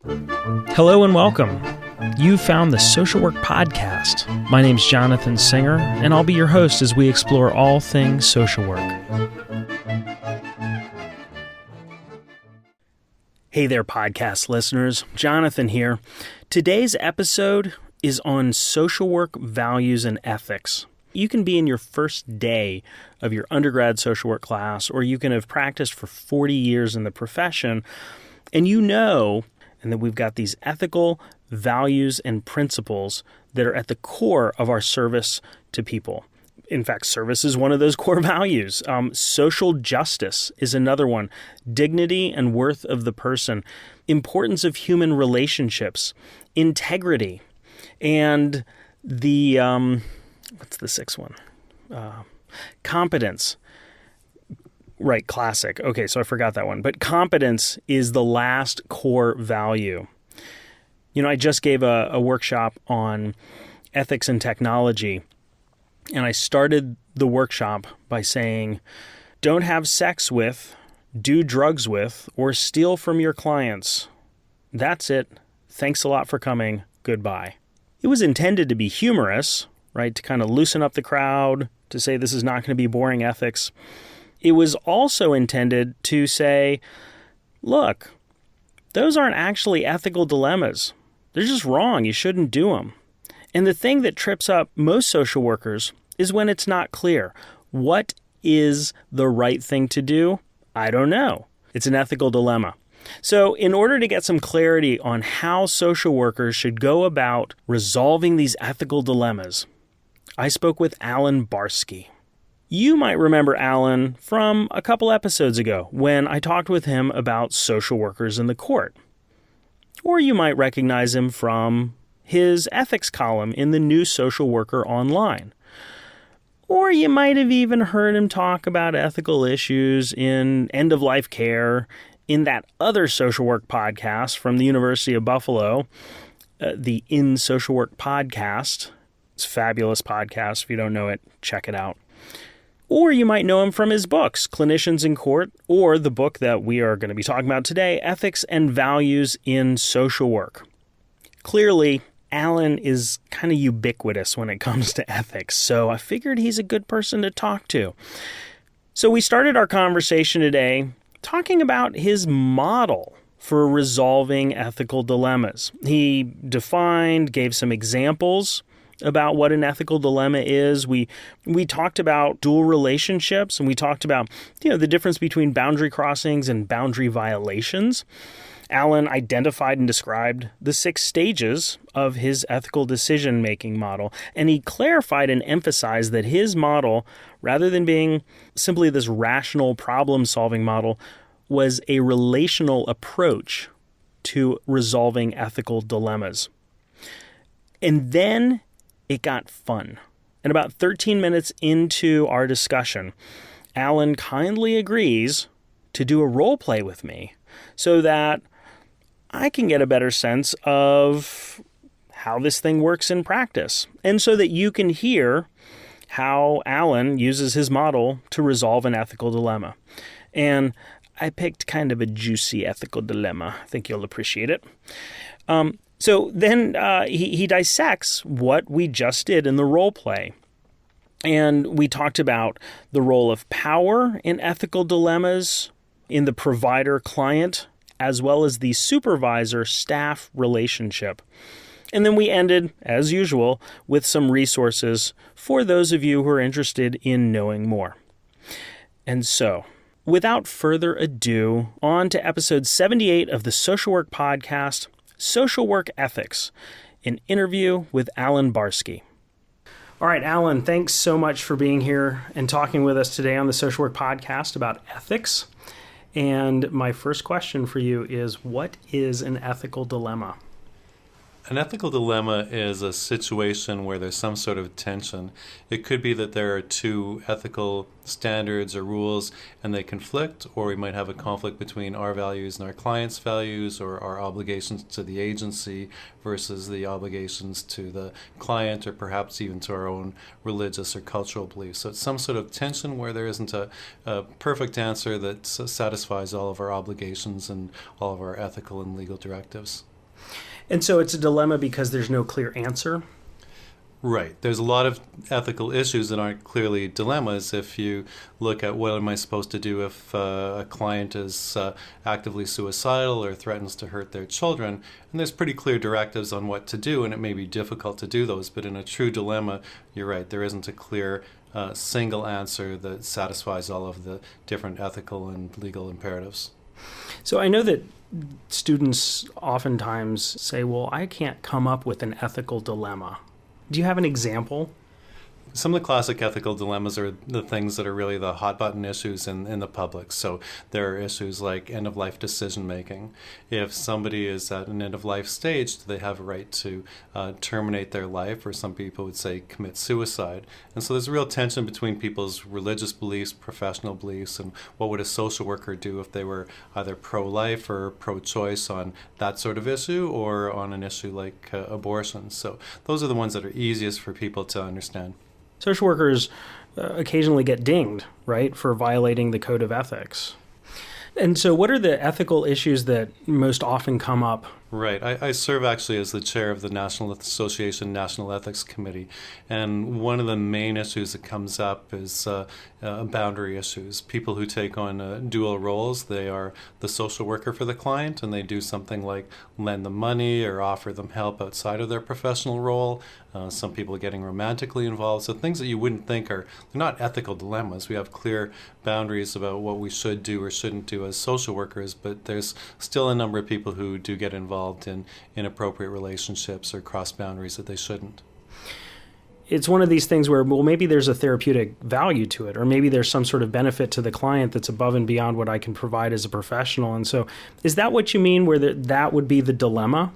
Hello and welcome. You found the Social Work Podcast. My name's Jonathan Singer, and I'll be your host as we explore all things social work. Hey there, podcast listeners. Jonathan here. Today's episode is on social work values and ethics. You can be in your first day of your undergrad social work class, or you can have practiced for 40 years in the profession, and and that we've got these ethical values and principles that are at the core of our service to people. In fact, service is one of those core values. Social justice is another one. Dignity and worth of the person. Importance of human relationships. Integrity. And the, what's the sixth one? Competence. Right, classic. Okay, so I forgot that one. But competence is the last core value. I just gave a workshop on ethics and technology, and I started the workshop by saying, don't have sex with, do drugs with, or steal from your clients. That's it. Thanks a lot for coming. Goodbye. It was intended to be humorous, right, to kind of loosen up the crowd, to say this is not going to be boring ethics. It was also intended to say, look, those aren't actually ethical dilemmas. They're just wrong. You shouldn't do them. And the thing that trips up most social workers is when it's not clear. What is the right thing to do? I don't know. It's an ethical dilemma. So in order to get some clarity on how social workers should go about resolving these ethical dilemmas, I spoke with Allan Barsky. You might remember Allan from a couple episodes ago when I talked with him about social workers in the court. Or you might recognize him from his ethics column in the New Social Worker Online. Or you might have even heard him talk about ethical issues in end-of-life care in that other social work podcast from the University of Buffalo, the In Social Work Podcast. It's a fabulous podcast. If you don't know it, check it out. Or you might know him from his books, Clinicians in Court, or the book that we are going to be talking about today, Ethics and Values in Social Work. Clearly, Allan is kind of ubiquitous when it comes to ethics, so I figured he's a good person to talk to. So we started our conversation today talking about his model for resolving ethical dilemmas. He gave some examples about what an ethical dilemma is. We talked about dual relationships, and we talked about the difference between boundary crossings and boundary violations. Allan identified and described the 6 stages of his ethical decision-making model, and he clarified and emphasized that his model, rather than being simply this rational problem-solving model, was a relational approach to resolving ethical dilemmas. And then it got fun. And about 13 minutes into our discussion, Allan kindly agrees to do a role play with me so that I can get a better sense of how this thing works in practice, and so that you can hear how Allan uses his model to resolve an ethical dilemma. And I picked kind of a juicy ethical dilemma. I think you'll appreciate it. So then he dissects what we just did in the role play. And we talked about the role of power in ethical dilemmas, in the provider-client, as well as the supervisor-staff relationship. And then we ended, as usual, with some resources for those of you who are interested in knowing more. And so, without further ado, on to episode 78 of the Social Work Podcast, Social Work Ethics, an interview with Allan Barsky. All right, Allan, thanks so much for being here and talking with us today on the Social Work Podcast about ethics. And my first question for you is, what is an ethical dilemma? An ethical dilemma is a situation where there's some sort of tension. It could be that there are two ethical standards or rules and they conflict, or we might have a conflict between our values and our clients' values, or our obligations to the agency versus the obligations to the client, or perhaps even to our own religious or cultural beliefs. So it's some sort of tension where there isn't a perfect answer that satisfies all of our obligations and all of our ethical and legal directives. And so it's a dilemma because there's no clear answer. Right. There's a lot of ethical issues that aren't clearly dilemmas. If you look at what am I supposed to do if a client is actively suicidal or threatens to hurt their children, and there's pretty clear directives on what to do, and it may be difficult to do those. But in a true dilemma, you're right, there isn't a clear single answer that satisfies all of the different ethical and legal imperatives. So I know that students oftentimes say, well, I can't come up with an ethical dilemma. Do you have an example? Some of the classic ethical dilemmas are the things that are really the hot button issues in the public. So there are issues like end of life decision making. If somebody is at an end of life stage, do they have a right to terminate their life, or some people would say commit suicide? And so there's a real tension between people's religious beliefs, professional beliefs, and what would a social worker do if they were either pro-life or pro-choice on that sort of issue, or on an issue like abortion. So those are the ones that are easiest for people to understand. Social workers occasionally get dinged, right, for violating the code of ethics. And so what are the ethical issues that most often come up? Right. I serve actually as the chair of the National Association National Ethics Committee, and one of the main issues that comes up is boundary issues. People who take on dual roles, they are the social worker for the client, and they do something like lend them money or offer them help outside of their professional role. Some people getting romantically involved. So things that you wouldn't think they're not ethical dilemmas. We have clear boundaries about what we should do or shouldn't do as social workers, but there's still a number of people who do get involved in inappropriate relationships or cross boundaries that they shouldn't. It's one of these things where, well, maybe there's a therapeutic value to it, or maybe there's some sort of benefit to the client that's above and beyond what I can provide as a professional. And so is that what you mean, where that would be the dilemma?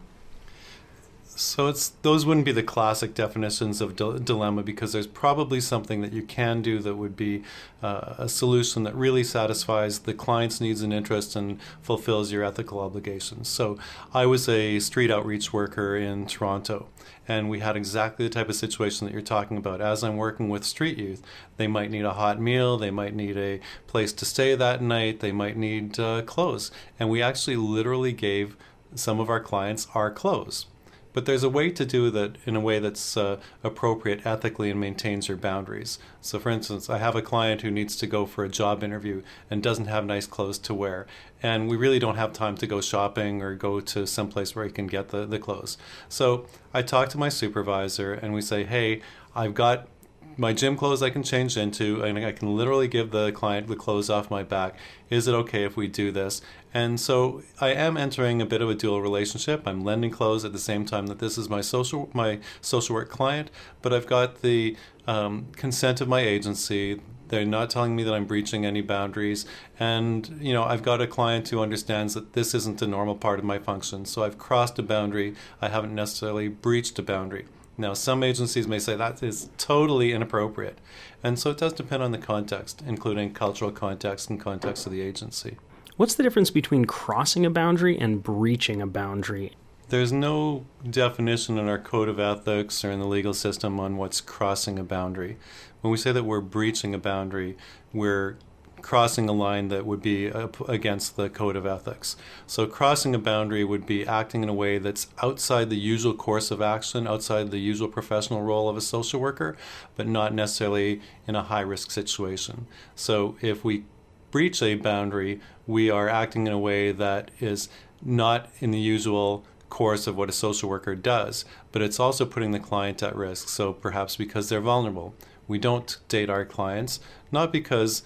So those wouldn't be the classic definitions of dilemma, because there's probably something that you can do that would be a solution that really satisfies the client's needs and interests and fulfills your ethical obligations. So I was a street outreach worker in Toronto, and we had exactly the type of situation that you're talking about. As I'm working with street youth, they might need a hot meal, they might need a place to stay that night, they might need clothes. And we actually literally gave some of our clients our clothes. But there's a way to do that in a way that's appropriate ethically and maintains your boundaries. So for instance, I have a client who needs to go for a job interview and doesn't have nice clothes to wear. And we really don't have time to go shopping or go to someplace where he can get the clothes. So I talk to my supervisor and we say, hey, I've got my gym clothes I can change into, and I can literally give the client the clothes off my back. Is it okay if we do this? And so I am entering a bit of a dual relationship. I'm lending clothes at the same time that this is my social work client, but I've got the consent of my agency. They're not telling me that I'm breaching any boundaries. And, I've got a client who understands that this isn't a normal part of my function. So I've crossed a boundary. I haven't necessarily breached a boundary. Now, some agencies may say that is totally inappropriate. And so it does depend on the context, including cultural context and context of the agency. What's the difference between crossing a boundary and breaching a boundary? There's no definition in our code of ethics or in the legal system on what's crossing a boundary. When we say that we're breaching a boundary, we're crossing a line that would be against the code of ethics. So crossing a boundary would be acting in a way that's outside the usual course of action, outside the usual professional role of a social worker, but not necessarily in a high-risk situation. So if we breach a boundary, we are acting in a way that is not in the usual course of what a social worker does, but it's also putting the client at risk. So perhaps because they're vulnerable. We don't date our clients, not because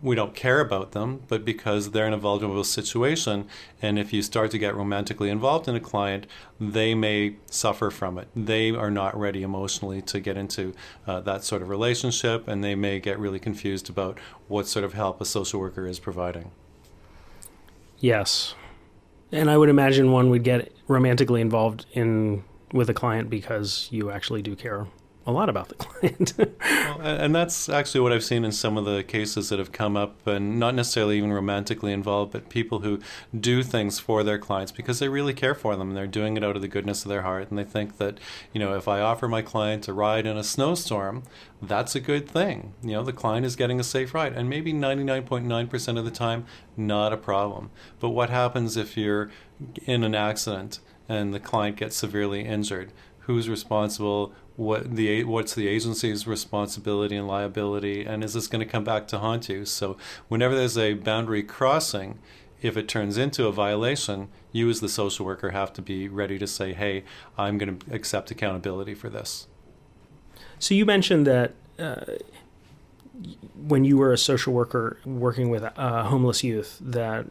we don't care about them, but because they're in a vulnerable situation. And if you start to get romantically involved in a client, they may suffer from it. They are not ready emotionally to get into that sort of relationship, and they may get really confused about what sort of help a social worker is providing. Yes. And I would imagine one would get romantically involved with a client because you actually do care a lot about the client. Well, and that's actually what I've seen in some of the cases that have come up, and not necessarily even romantically involved, but people who do things for their clients because they really care for them and they're doing it out of the goodness of their heart. And they think that, if I offer my client a ride in a snowstorm, that's a good thing. The client is getting a safe ride, and maybe 99.9% of the time, not a problem. But what happens if you're in an accident and the client gets severely injured. Who's responsible? What's the agency's responsibility and liability? And is this going to come back to haunt you? So whenever there's a boundary crossing, if it turns into a violation, you as the social worker have to be ready to say, hey, I'm going to accept accountability for this. So you mentioned that when you were a social worker working with homeless youth, that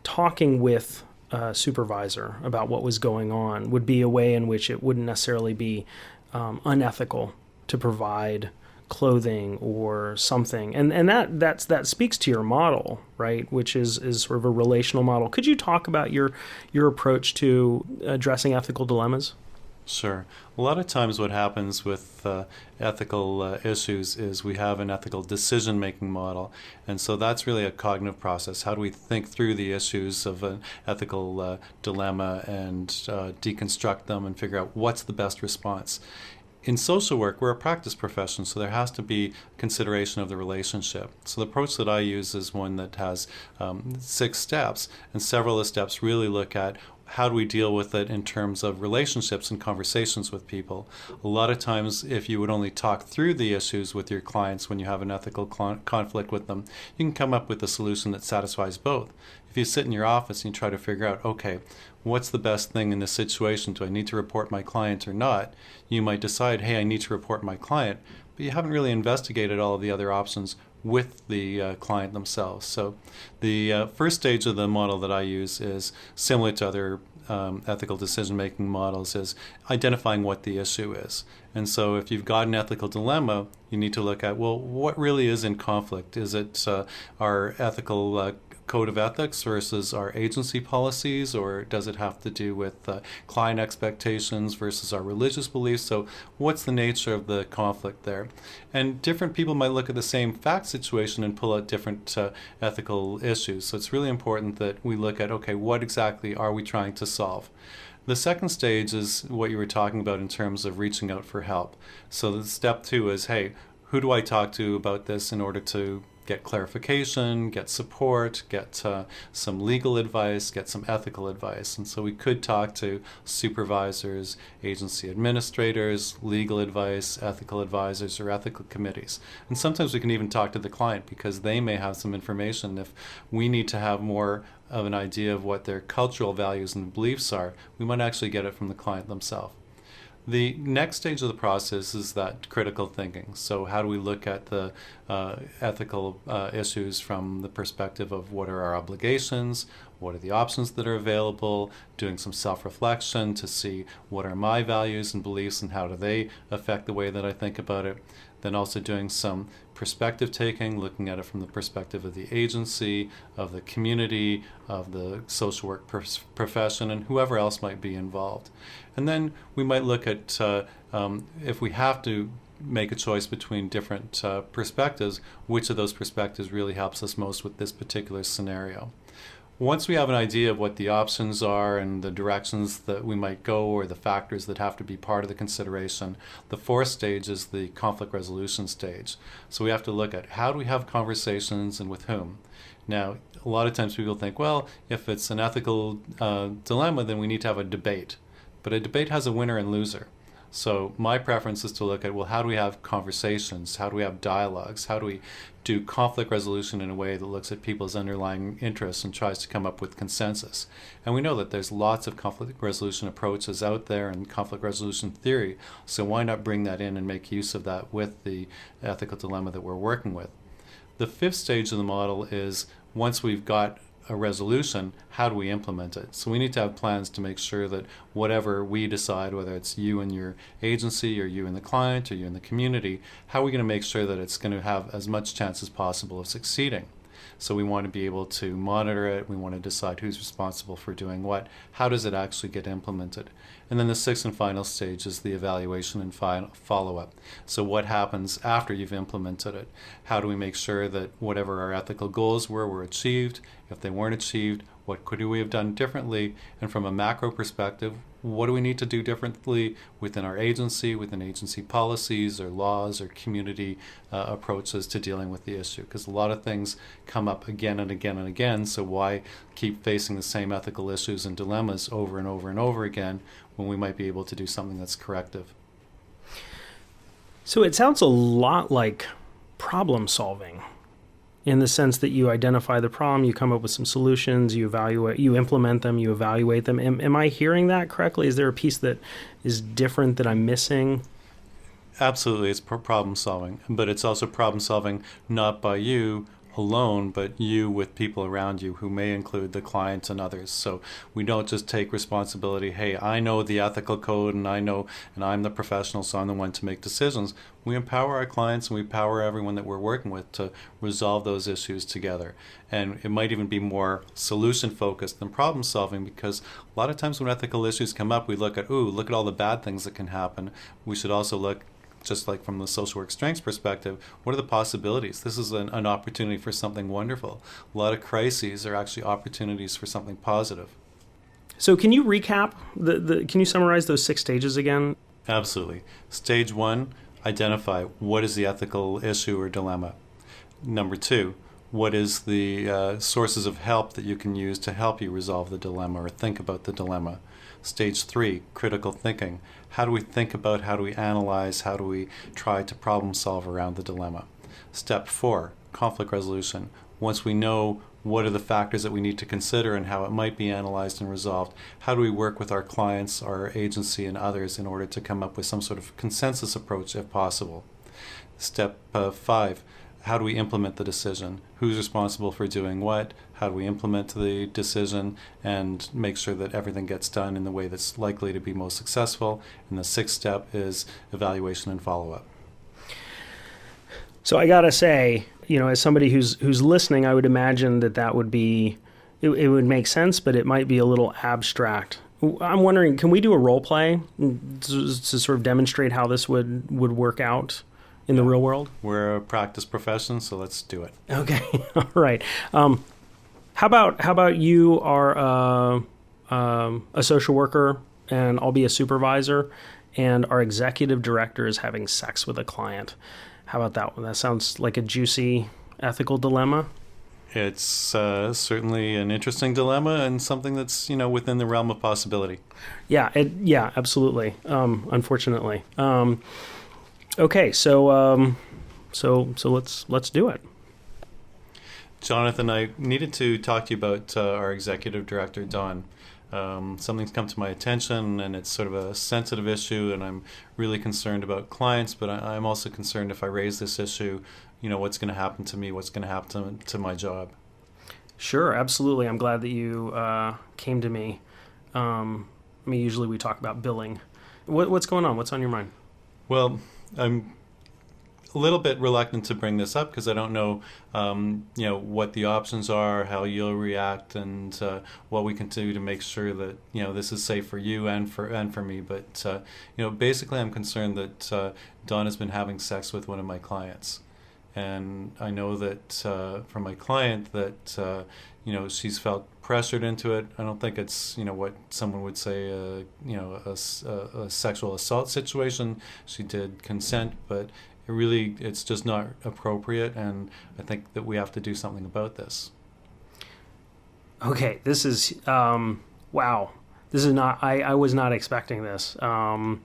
talking with a supervisor about what was going on would be a way in which it wouldn't necessarily be unethical to provide clothing or something, and that speaks to your model, right? Which is sort of a relational model. Could you talk about your approach to addressing ethical dilemmas? Sure. A lot of times what happens with ethical issues is we have an ethical decision-making model, and so that's really a cognitive process. How do we think through the issues of an ethical dilemma and deconstruct them and figure out what's the best response? In social work, we're a practice profession, so there has to be consideration of the relationship. So the approach that I use is one that has 6 steps, and several of the steps really look at how do we deal with it in terms of relationships and conversations with people. A lot of times, if you would only talk through the issues with your clients when you have an ethical conflict with them, you can come up with a solution that satisfies both. If you sit in your office and you try to figure out, okay, what's the best thing in this situation? Do I need to report my client or not? You might decide, hey, I need to report my client, but you haven't really investigated all of the other options with the client themselves. So the first stage of the model that I use is similar to other ethical decision-making models, is identifying what the issue is. And so if you've got an ethical dilemma, you need to look at, well, what really is in conflict? Is it our ethical code of ethics versus our agency policies, or does it have to do with client expectations versus our religious beliefs? So what's the nature of the conflict there? And different people might look at the same fact situation and pull out different ethical issues. So it's really important that we look at, okay, what exactly are we trying to solve? The second stage is what you were talking about in terms of reaching out for help. So the step 2 is, hey, who do I talk to about this in order to get clarification, get support, get some legal advice, get some ethical advice? And so we could talk to supervisors, agency administrators, legal advice, ethical advisors, or ethical committees. And sometimes we can even talk to the client because they may have some information. If we need to have more of an idea of what their cultural values and beliefs are, we might actually get it from the client themselves. The next stage of the process is that critical thinking. So how do we look at the ethical issues from the perspective of what are our obligations, what are the options that are available, doing some self-reflection to see what are my values and beliefs and how do they affect the way that I think about it. Then also doing some perspective taking, looking at it from the perspective of the agency, of the community, of the social work profession, and whoever else might be involved. And then we might look at, if we have to make a choice between different perspectives, which of those perspectives really helps us most with this particular scenario. Once we have an idea of what the options are and the directions that we might go or the factors that have to be part of the consideration, the 4th stage is the conflict resolution stage. So we have to look at how do we have conversations and with whom. Now, a lot of times people think, well, if it's an ethical dilemma, then we need to have a debate. But a debate has a winner and loser. So my preference is to look at, well, how do we have conversations? How do we have dialogues? How do we do conflict resolution in a way that looks at people's underlying interests and tries to come up with consensus? And we know that there's lots of conflict resolution approaches out there and conflict resolution theory, so why not bring that in and make use of that with the ethical dilemma that we're working with? The 5th stage of the model is, once we've got a resolution, how do we implement it? So we need to have plans to make sure that whatever we decide, whether it's you and your agency or you and the client or you and the community, how are we going to make sure that it's going to have as much chance as possible of succeeding? So we want to be able to monitor it. We want to decide who's responsible for doing what. How does it actually get implemented? And then the 6th and final stage is the evaluation and follow-up. So what happens after you've implemented it? How do we make sure that whatever our ethical goals were achieved? If they weren't achieved, what could we have done differently? And from a macro perspective, what do we need to do differently within our agency, within agency policies or laws or community approaches to dealing with the issue? Because a lot of things come up again and again and again, so why keep facing the same ethical issues and dilemmas over and over and over again when we might be able to do something that's corrective? So it sounds a lot like problem solving, in the sense that you identify the problem, you come up with some solutions, you evaluate, you implement them, you evaluate them. Am I hearing that correctly? Is there a piece that is different that I'm missing? Absolutely, it's problem solving, but it's also problem solving not by you alone, but you with people around you, who may include the clients and others. So we don't just take responsibility, hey, I know the ethical code and I'm the professional, so I'm the one to make decisions. We empower our clients and we empower everyone that we're working with to resolve those issues together. And it might even be more solution focused than problem solving, because a lot of times when ethical issues come up, we look at all the bad things that can happen. We should also look, just like from the social work strengths perspective, what are the possibilities? This is an opportunity for something wonderful. A lot of crises are actually opportunities for something positive. So can you recap, can you summarize those 6 stages again? Absolutely. Stage 1, identify what is the ethical issue or dilemma. Number 2, what is the sources of help that you can use to help you resolve the dilemma or think about the dilemma. Stage 3, critical thinking. How do we think about, how do we analyze, how do we try to problem solve around the dilemma? Step 4, conflict resolution. Once we know what are the factors that we need to consider and how it might be analyzed and resolved, how do we work with our clients, our agency, and others in order to come up with some sort of consensus approach if possible? Step 5, how do we implement the decision? Who's responsible for doing what? How do we implement the decision and make sure that everything gets done in the way that's likely to be most successful? And the 6th step is evaluation and follow-up. So I gotta say, as somebody who's listening, I would imagine that would be, it would make sense, but it might be a little abstract. I'm wondering, can we do a role play to sort of demonstrate how this would work out in the real world? We're a practice profession, so let's do it. Okay, all right. How about you are a social worker and I'll be a supervisor, and our executive director is having sex with a client. How about that one? That sounds like a juicy ethical dilemma. It's certainly an interesting dilemma and something that's within the realm of possibility. Yeah, absolutely. Unfortunately. Okay, so let's do it. Jonathan, I needed to talk to you about our executive director, Don. Something's come to my attention, and it's sort of a sensitive issue, and I'm really concerned about clients, but I'm also concerned if I raise this issue, what's going to happen to me, what's going to happen to my job. Sure, absolutely. I'm glad that you came to me. Usually we talk about billing. What's going on? What's on your mind? Well, I'm a little bit reluctant to bring this up because I don't know, what the options are, how you'll react, and what we can do to make sure that this is safe for you and for me. But basically, I'm concerned that Dawn has been having sex with one of my clients, and I know that from my client that she's felt pressured into it. I don't think it's what someone would say a sexual assault situation. She did consent, but it's just not appropriate, and I think that we have to do something about this. Okay, this is wow. This is not. I was not expecting this. And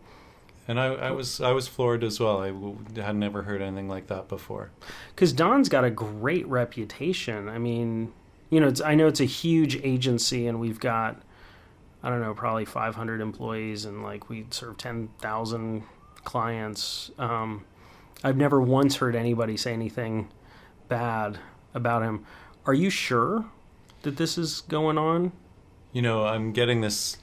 I was floored as well. I had never heard anything like that before. Because Don's got a great reputation. I mean, I know it's a huge agency, and we've got, I don't know, probably 500 employees, and we serve 10,000 clients. I've never once heard anybody say anything bad about him. Are you sure that this is going on? I'm getting this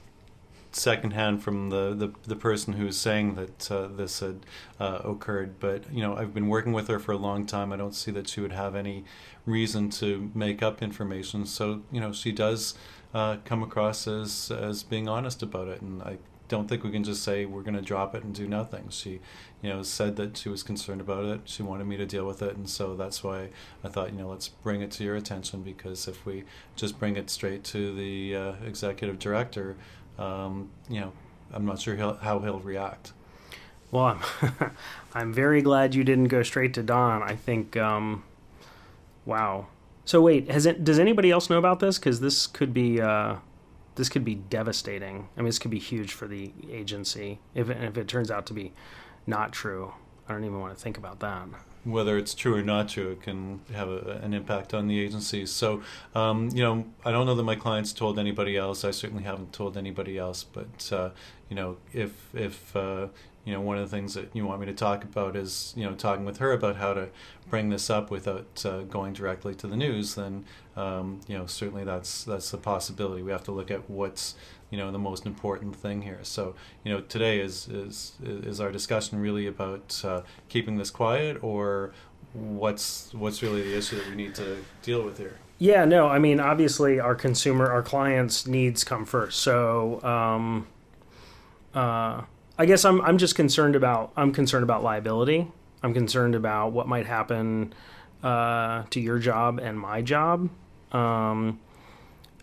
secondhand from the person who's saying that this had occurred, but I've been working with her for a long time. I don't see that she would have any reason to make up information. So she does come across as being honest about it. And I don't think we can just say we're going to drop it and do nothing. She, said that she was concerned about it. She wanted me to deal with it, and so that's why I thought, let's bring it to your attention, because if we just bring it straight to the executive director, I'm not sure how he'll react. Well, I'm very glad you didn't go straight to Don. I think, wow. So wait, does anybody else know about this? Because this could be devastating. I mean, this could be huge for the agency if it turns out to be not true. I don't even want to think about that. Whether it's true or not true, it can have an impact on the agency. So, I don't know that my clients told anybody else. I certainly haven't told anybody else. But, if one of the things that you want me to talk about is, talking with her about how to bring this up without going directly to the news, then, certainly that's a possibility. We have to look at what's, the most important thing here. So, today is our discussion really about keeping this quiet, or what's really the issue that we need to deal with here? Yeah, no, I mean, obviously our clients' needs come first. So, I guess I'm just concerned about liability. I'm concerned about what might happen to your job and my job.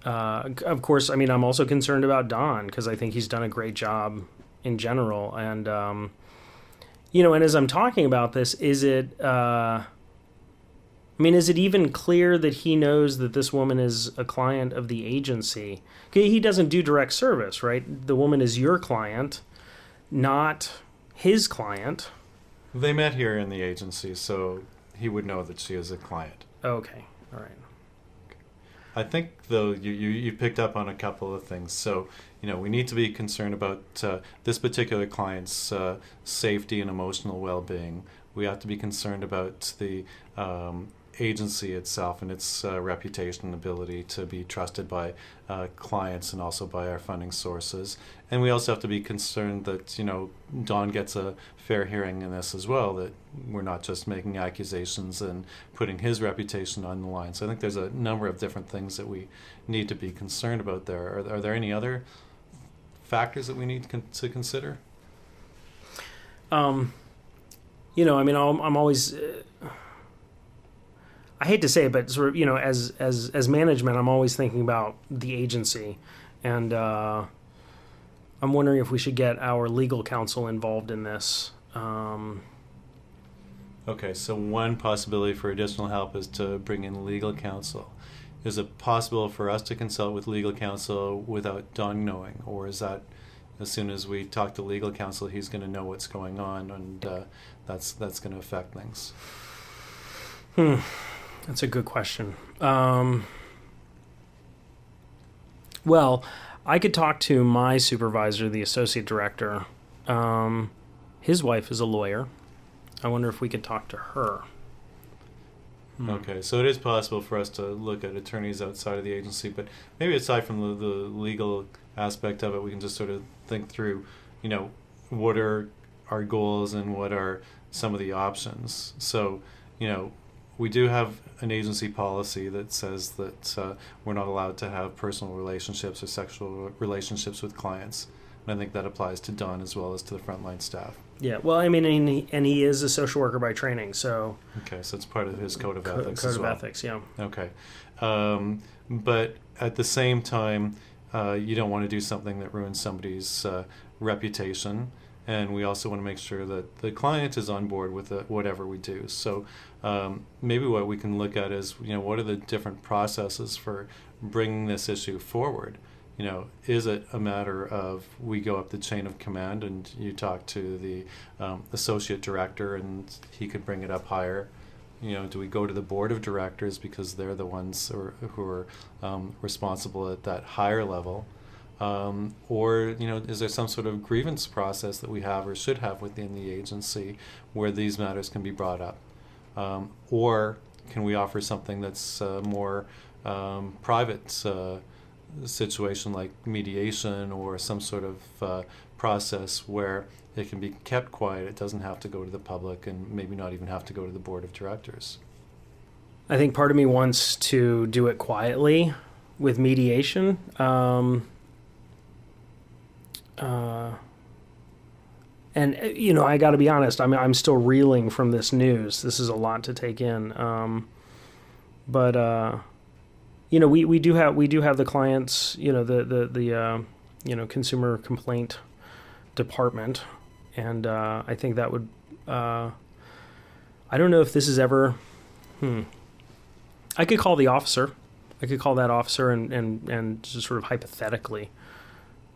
Of course, I mean, I'm also concerned about Don, because I think he's done a great job in general. And, and as I'm talking about this, is it even clear that he knows that this woman is a client of the agency? He doesn't do direct service, right? The woman is your client, not his client. They met here in the agency, so he would know that she is a client. Okay, all right. I think, though, you picked up on a couple of things. So, we need to be concerned about this particular client's safety and emotional well-being. We have to be concerned about the agency itself and its reputation and ability to be trusted by clients and also by our funding sources. And we also have to be concerned that, Don gets a fair hearing in this as well, that we're not just making accusations and putting his reputation on the line. So I think there's a number of different things that we need to be concerned about there. Are there any other factors that we need to consider? I'm always... I hate to say it, but sort of, as management, I'm always thinking about the agency, and I'm wondering if we should get our legal counsel involved in this. Okay, so one possibility for additional help is to bring in legal counsel. Is it possible for us to consult with legal counsel without Don knowing, or is that as soon as we talk to legal counsel, he's going to know what's going on, and that's going to affect things? That's a good question. Well, I could talk to my supervisor, the associate director. His wife is a lawyer. I wonder if we could talk to her. Okay, so it is possible for us to look at attorneys outside of the agency, but maybe aside from the legal aspect of it, we can just sort of think through, what are our goals and what are some of the options. So, we do have an agency policy that says that we're not allowed to have personal relationships or sexual relationships with clients. And I think that applies to Don as well as to the frontline staff. Yeah, well, I mean, and he is a social worker by training, so... Okay, so it's part of his code of ethics as well. Code of ethics, yeah. Okay. But at the same time, you don't want to do something that ruins somebody's reputation. And we also want to make sure that the client is on board with whatever we do. So maybe what we can look at is, what are the different processes for bringing this issue forward? Is it a matter of we go up the chain of command and you talk to the associate director and he could bring it up higher? Do we go to the board of directors because they're the ones who are responsible at that higher level? Or, is there some sort of grievance process that we have or should have within the agency where these matters can be brought up? Or can we offer something that's more private situation like mediation or some sort of process where it can be kept quiet, it doesn't have to go to the public and maybe not even have to go to the board of directors? I think part of me wants to do it quietly. with mediation. And, I got to be honest, I'm still reeling from this news. This is a lot to take in. But we do have the clients, the consumer complaint department. And I think that would, I don't know if this is ever, I could call the officer. I could call that officer and just sort of hypothetically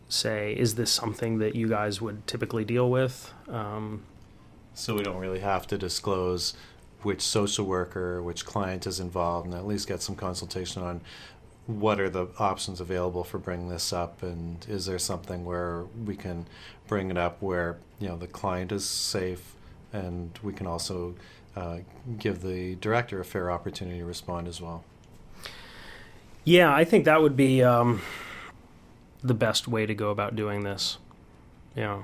say, is this something that you guys would typically deal with? So we don't really have to disclose which social worker, which client is involved, and at least get some consultation on what are the options available for bringing this up, and is there something where we can bring it up where the client is safe, and we can also give the director a fair opportunity to respond as well. Yeah, I think that would be the best way to go about doing this. Yeah.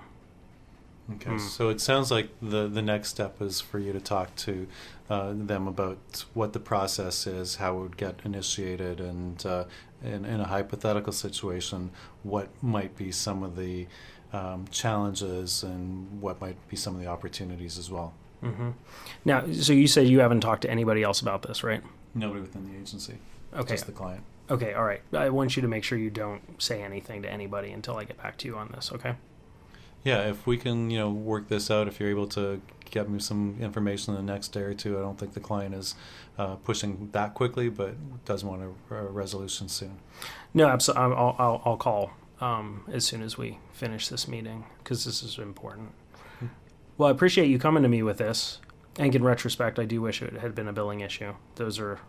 Okay, so it sounds like the next step is for you to talk to them about what the process is, how it would get initiated, and in a hypothetical situation, what might be some of the challenges and what might be some of the opportunities as well. Mm-hmm. Now, so you said you haven't talked to anybody else about this, right? Nobody within the agency. Okay. Just the client. Okay, all right. I want you to make sure you don't say anything to anybody until I get back to you on this, okay? Yeah, if we can, work this out, if you're able to get me some information in the next day or two, I don't think the client is pushing that quickly, but does want a resolution soon. No, absolutely. I'll call as soon as we finish this meeting, because this is important. Well, I appreciate you coming to me with this. And in retrospect, I do wish it had been a billing issue. Those are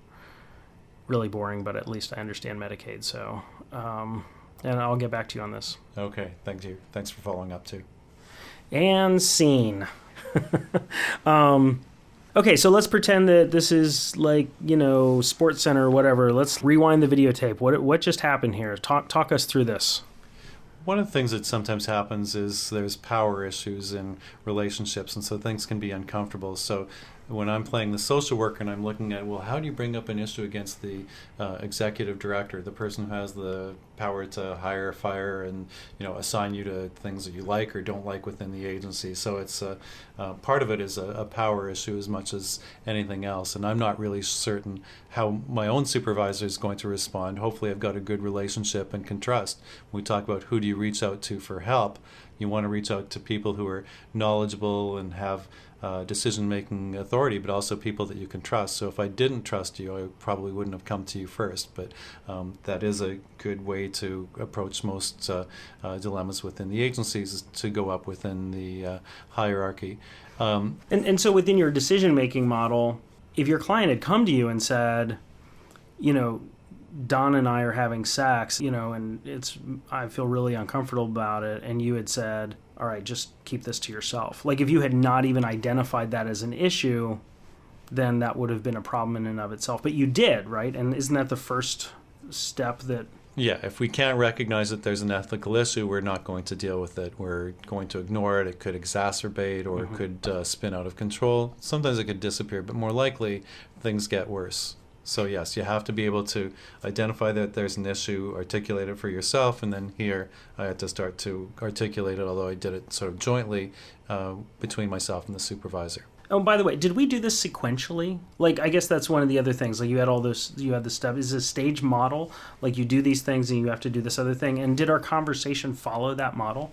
really boring, but at least I understand Medicaid. So, and I'll get back to you on this. Okay, thank you. Thanks for following up too. And scene. Okay, so let's pretend that this is like, Sports Center or whatever. Let's rewind the videotape. What just happened here? Talk us through this. One of the things that sometimes happens is there's power issues in relationships, and so things can be uncomfortable. So when I'm playing the social worker and I'm looking at, well, how do you bring up an issue against the executive director, the person who has the power to hire, fire, and assign you to things that you like or don't like within the agency. So it's part of it is a power issue as much as anything else, and I'm not really certain how my own supervisor is going to respond. Hopefully I've got a good relationship and can trust. When we talk about who do you reach out to for help, you want to reach out to people who are knowledgeable and have decision-making authority, but also people that you can trust. So if I didn't trust you, I probably wouldn't have come to you first. But that is a good way to approach most dilemmas within the agencies, is to go up within the hierarchy. And so within your decision-making model, if your client had come to you and said, Don and I are having sex, and I feel really uncomfortable about it, and you had said, all right, just keep this to yourself. Like if you had not even identified that as an issue, then that would have been a problem in and of itself. But you did, right? And isn't that the first step that... Yeah, if we can't recognize that there's an ethical issue, we're not going to deal with it. We're going to ignore it. It could exacerbate or it could spin out of control. Sometimes it could disappear, but more likely things get worse. So yes, you have to be able to identify that there's an issue, articulate it for yourself, and then here I had to start to articulate it, although I did it sort of jointly between myself and the supervisor. Oh, by the way, did we do this sequentially? Like, I guess that's one of the other things. Like, you had the stuff. Is it a stage model? Like, you do these things and you have to do this other thing. And did our conversation follow that model?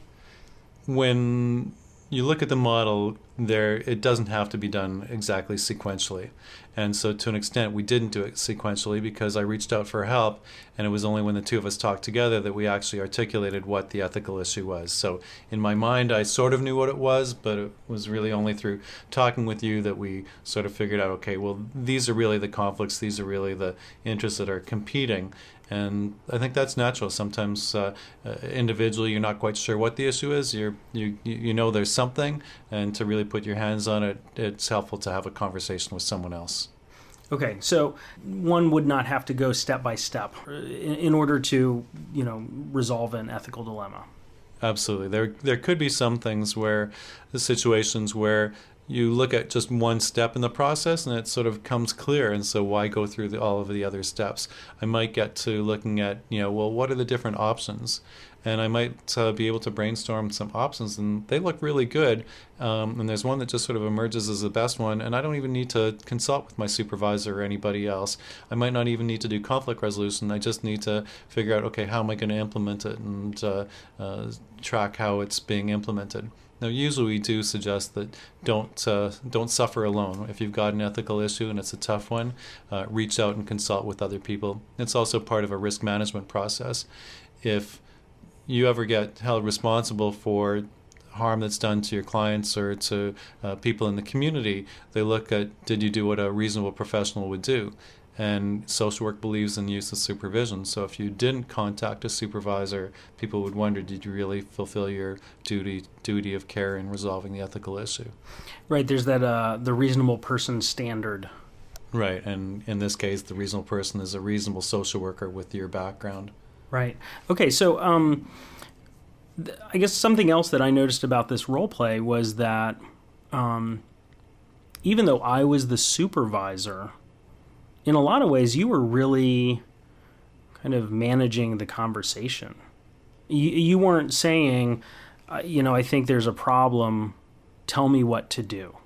When you look at the model, it doesn't have to be done exactly sequentially. And so to an extent, we didn't do it sequentially because I reached out for help, and it was only when the two of us talked together that we actually articulated what the ethical issue was. So in my mind, I sort of knew what it was, but it was really only through talking with you that we sort of figured out, okay, well, these are really the conflicts, these are really the interests that are competing. And I think that's natural. Sometimes individually you're not quite sure what the issue is. You know there's something, and to really put your hands on it, it's helpful to have a conversation with someone else. Okay, so one would not have to go step by step in order to, resolve an ethical dilemma. Absolutely. There could be some things where the situations where you look at just one step in the process and it sort of comes clear. And so why go through all of the other steps? I might get to looking at, well, what are the different options? And I might be able to brainstorm some options, and they look really good. And there's one that just sort of emerges as the best one, and I don't even need to consult with my supervisor or anybody else. I might not even need to do conflict resolution. I just need to figure out, okay, how am I going to implement it, and track how it's being implemented. Now, usually we do suggest that don't suffer alone. If you've got an ethical issue and it's a tough one, reach out and consult with other people. It's also part of a risk management process. If you ever get held responsible for harm that's done to your clients or to people in the community, they look at, did you do what a reasonable professional would do? And social work believes in use of supervision. So if you didn't contact a supervisor, people would wonder, did you really fulfill your duty of care in resolving the ethical issue? Right, there's that the reasonable person standard. Right, and in this case, the reasonable person is a reasonable social worker with your background. Right. Okay, so I guess something else that I noticed about this role play was that even though I was the supervisor, in a lot of ways you were really kind of managing the conversation. You weren't saying, I think there's a problem, tell me what to do.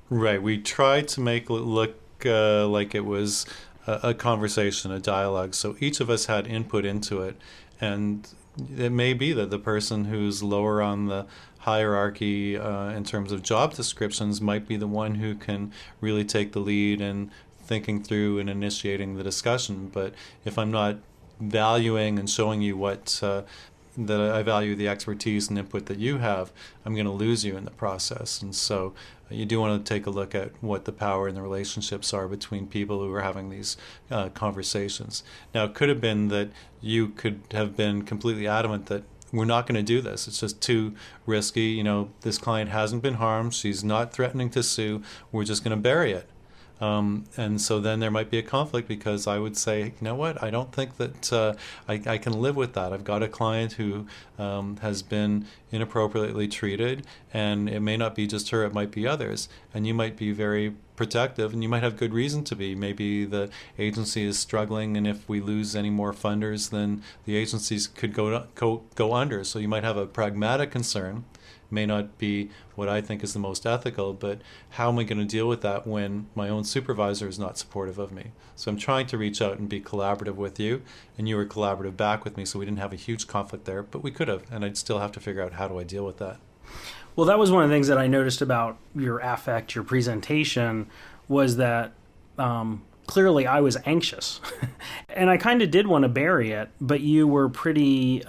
Right. We tried to make it look like it was a conversation, a dialogue. So each of us had input into it. And it may be that the person who's lower on the hierarchy in terms of job descriptions might be the one who can really take the lead in thinking through and initiating the discussion. But if I'm not valuing and showing you that I value the expertise and input that you have, I'm going to lose you in the process. And so you do want to take a look at what the power and the relationships are between people who are having these conversations. Now, it could have been that you could have been completely adamant that we're not going to do this. It's just too risky. This client hasn't been harmed. She's not threatening to sue. We're just going to bury it. And so then there might be a conflict, because I would say, you know what, I don't think that I can live with that. I've got a client who has been inappropriately treated, and it may not be just her, it might be others. And you might be very protective, and you might have good reason to be. Maybe the agency is struggling, and if we lose any more funders, then the agencies could go under. So you might have a pragmatic concern. May not be what I think is the most ethical, but how am I going to deal with that when my own supervisor is not supportive of me? So I'm trying to reach out and be collaborative with you, and you were collaborative back with me, so we didn't have a huge conflict there, but we could have, and I'd still have to figure out how do I deal with that. Well, that was one of the things that I noticed about your affect, your presentation, was that clearly I was anxious. And I kind of did want to bury it, but you were pretty...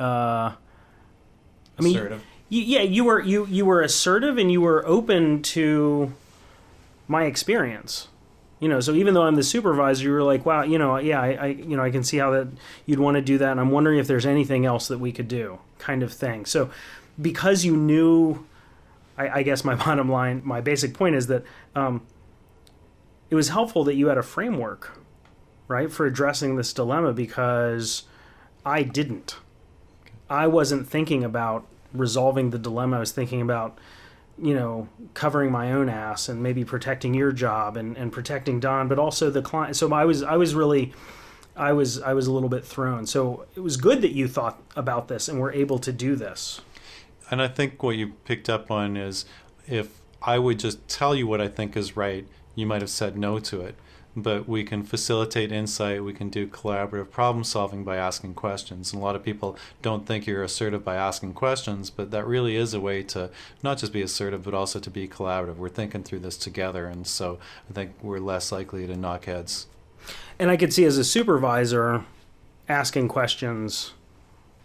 assertive. You were assertive, and you were open to my experience. So even though I'm the supervisor, you were like, wow, I can see how that you'd want to do that, and I'm wondering if there's anything else that we could do, kind of thing. So because you knew, I guess my bottom line, my basic point is that it was helpful that you had a framework, right, for addressing this dilemma, because I didn't. I wasn't thinking about resolving the dilemma. I was thinking about, covering my own ass and maybe protecting your job and protecting Don, but also the client. So I was a little bit thrown. So it was good that you thought about this and were able to do this. And I think what you picked up on is, if I would just tell you what I think is right, you might have said no to it. But we can facilitate insight, we can do collaborative problem solving by asking questions. And a lot of people don't think you're assertive by asking questions, but that really is a way to not just be assertive, but also to be collaborative. We're thinking through this together, and so I think we're less likely to knock heads. And I could see, as a supervisor, asking questions,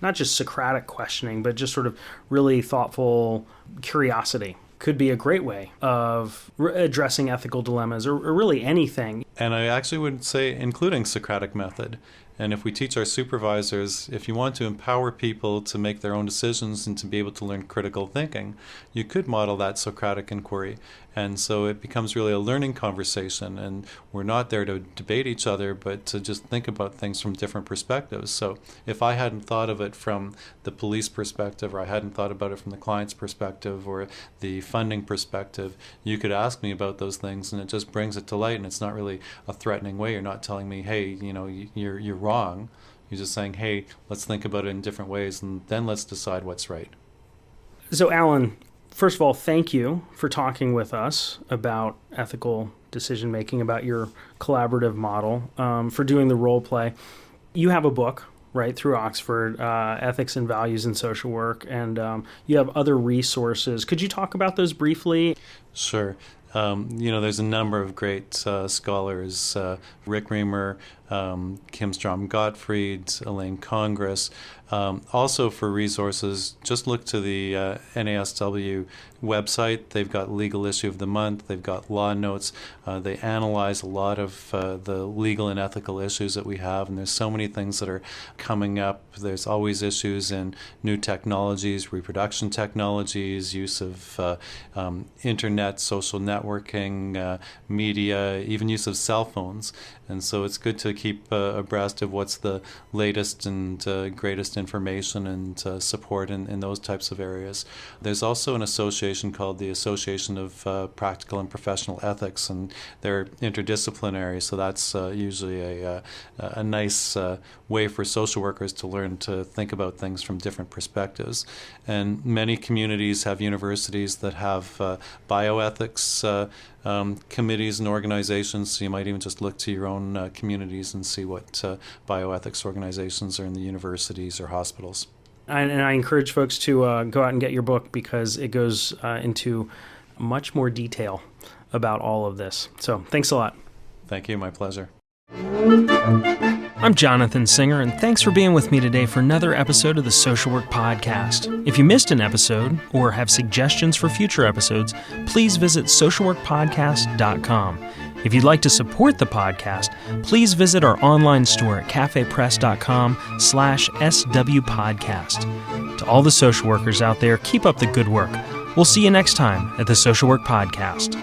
not just Socratic questioning, but just sort of really thoughtful curiosity, could be a great way of addressing ethical dilemmas, or really anything. And I actually would say including Socratic method. And if we teach our supervisors, if you want to empower people to make their own decisions and to be able to learn critical thinking, you could model that Socratic inquiry. And so it becomes really a learning conversation, and we're not there to debate each other, but to just think about things from different perspectives. So if I hadn't thought of it from the police perspective, or I hadn't thought about it from the client's perspective, or the funding perspective, you could ask me about those things, and it just brings it to light, and it's not really a threatening way. You're not telling me, hey, you're wrong. You're just saying, hey, let's think about it in different ways, and then let's decide what's right. So, Allan, first of all, thank you for talking with us about ethical decision-making, about your collaborative model, for doing the role play. You have a book, right, through Oxford, Ethics and Values in Social Work, and you have other resources. Could you talk about those briefly? Sure. There's a number of great scholars, Rick Reamer, Kim Strom-Gottfried, Elaine Congress. Also for resources, just look to the NASW website. They've got Legal Issue of the Month. They've got law notes. They analyze a lot of the legal and ethical issues that we have, and there's so many things that are coming up. There's always issues in new technologies, reproduction technologies, use of internet, social networking, media, even use of cell phones. And so it's good to keep abreast of what's the latest and greatest information and support in those types of areas. There's also an association called the Association of Practical and Professional Ethics, and they're interdisciplinary, so that's usually a nice way for social workers to learn to think about things from different perspectives. And many communities have universities that have bioethics committees and organizations, so you might even just look to your own communities and see what bioethics organizations are in the universities or hospitals. And I encourage folks to go out and get your book, because it goes into much more detail about all of this. So thanks a lot. Thank you. My pleasure. I'm Jonathan Singer, and thanks for being with me today for another episode of the Social Work Podcast. If you missed an episode or have suggestions for future episodes, please visit socialworkpodcast.com. If you'd like to support the podcast, please visit our online store at cafepress.com/swpodcast. To all the social workers out there, keep up the good work. We'll see you next time at the Social Work Podcast.